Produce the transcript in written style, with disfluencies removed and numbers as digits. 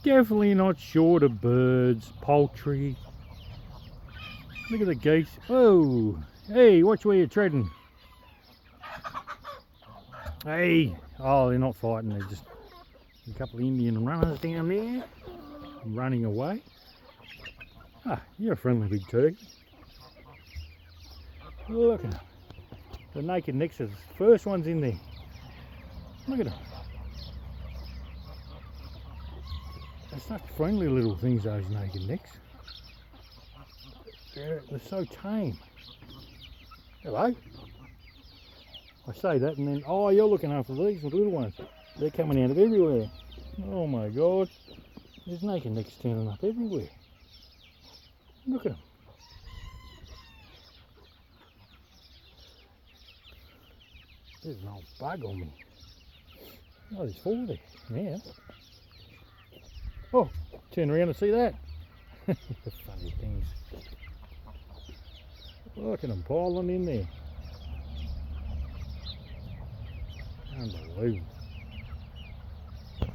Definitely not short of birds, poultry. Look at the geese. Oh, hey, watch where you're treading. Hey, oh, they're not fighting. They're just a couple of Indian runners down there running away. Ah, you're a friendly big turkey. Look at them. The naked necks are the first ones in there. Look at them. They're such friendly little things, those naked necks. They're so tame. Hello. I say that and then, oh, you're looking after these little ones. They're coming out of everywhere. Oh my God. There's naked necks turning up everywhere. Look at them. There's an old bug on me. Oh, there's 4 there. Yeah. Oh, turn around and see that. The funny things. Look at them piling in there. Unbelievable.